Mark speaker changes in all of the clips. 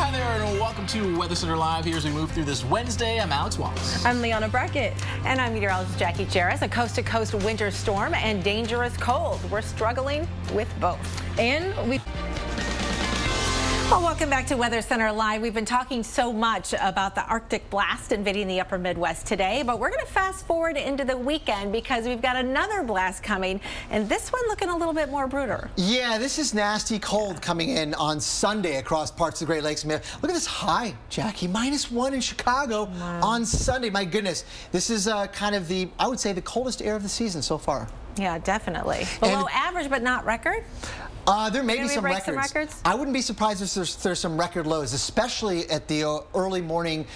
Speaker 1: Hi there, and welcome to Weather Center Live here as we move through this Wednesday. I'm Alex Wallace.
Speaker 2: I'm Leanna Brackett.
Speaker 3: And I'm meteorologist Jaqui Jeras. A coast-to-coast winter storm and dangerous cold. We're struggling with both. Well, welcome back to Weather Center Live. We've been talking so much about the Arctic blast invading the upper Midwest today, but we're going to fast forward into the weekend because we've got another blast coming, and this one looking a little bit more brutal.
Speaker 4: Yeah, this is nasty cold coming in on Sunday across parts of the Great Lakes. Look at this high, Jackie, -1 in Chicago on Sunday. My goodness, this is kind of I would say, the coldest air of the season so far.
Speaker 3: Yeah, definitely. Below average, but not record.
Speaker 4: There may be some records. I wouldn't be surprised if there's some record lows, especially at the early morning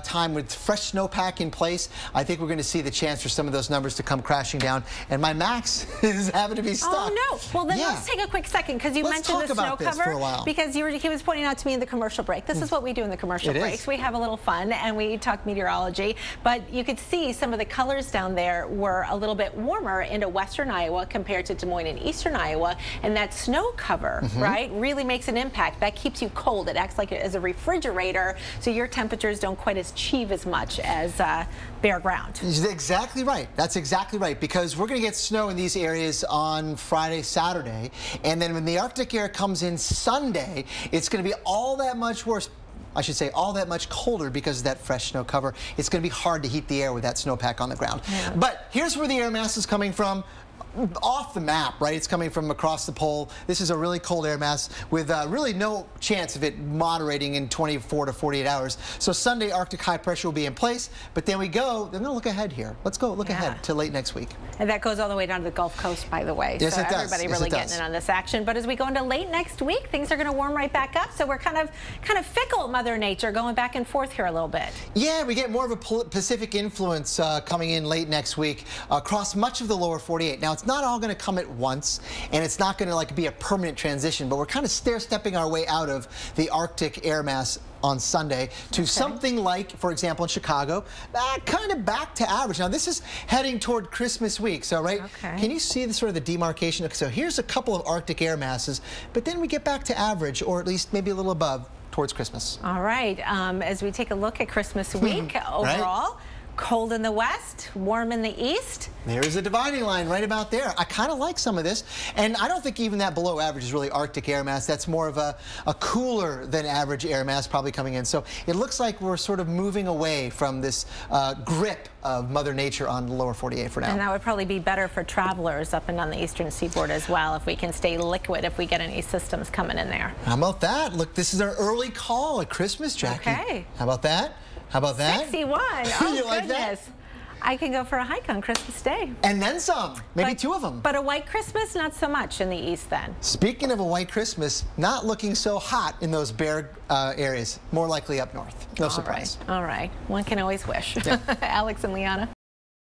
Speaker 4: time with fresh snowpack in place. I think we're going to see the chance for some of those numbers to come crashing down, and my max is having to be stuck.
Speaker 3: Oh no! Well, then let's take a quick second because you mentioned the snow cover. Because he was pointing out to me in the commercial break. This is what we do in the commercial breaks. We have a little fun and we talk meteorology. But you could see some of the colors down there were a little bit warmer into western Iowa compared to Des Moines and eastern Iowa, and that snow cover, right, really makes an impact. That keeps you cold. It acts like as a refrigerator, so your temperatures don't quite achieve as much as bare ground.
Speaker 4: Exactly right. That's exactly right, because we're going to get snow in these areas on Friday, Saturday, and then when the Arctic air comes in Sunday, it's going to be all that much worse. I should say all that much colder because of that fresh snow cover. It's going to be hard to heat the air with that snowpack on the ground. But here's where the air mass is coming from. Off the map, right? It's coming from across the pole. This is a really cold air mass with really no chance of it moderating in 24 to 48 hours. So Sunday, Arctic high pressure will be in place, but then we're going to look ahead here. Let's go look ahead to late next week.
Speaker 3: And that goes all the way down to the Gulf Coast, by the way.
Speaker 4: Yes,
Speaker 3: so
Speaker 4: it does.
Speaker 3: Everybody really getting in on this action. But as we go into late next week, things are going to warm right back up. So we're kind of fickle, Mother Nature, going back and forth here a little bit. Yeah,
Speaker 4: we get more of a Pacific influence coming in late next week across much of the lower 48. Now, it's not all going to come at once, and it's not going to be a permanent transition, but we're kind of stair-stepping our way out of the Arctic air mass on Sunday to something like, for example, in Chicago, kind of back to average. Now, this is heading toward Christmas week, so can you see the sort of the demarcation? So here's a couple of Arctic air masses, but then we get back to average, or at least maybe a little above, towards Christmas.
Speaker 3: All right, as we take a look at Christmas week overall, cold in the west, warm in the east.
Speaker 4: There's a dividing line right about there. I kind of like some of this, and I don't think even that below average is really Arctic air mass. That's more of a cooler than average air mass probably coming in. So it looks like we're sort of moving away from this grip of Mother Nature on the lower 48 for now.
Speaker 3: And that would probably be better for travelers up and down the eastern seaboard as well, if we can stay liquid if we get any systems coming in there.
Speaker 4: How about that? Look, this is our early call at Christmas, Jackie.
Speaker 3: Okay.
Speaker 4: How about that? How about that?
Speaker 3: 61. Oh,
Speaker 4: you like
Speaker 3: goodness.
Speaker 4: That?
Speaker 3: I can go for a hike on Christmas Day.
Speaker 4: And then some. Maybe two of them.
Speaker 3: But a white Christmas, not so much in the east then.
Speaker 4: Speaking of a white Christmas, not looking so hot in those bare areas. More likely up north. No surprise.
Speaker 3: All right. One can always wish. Alex and Leanna.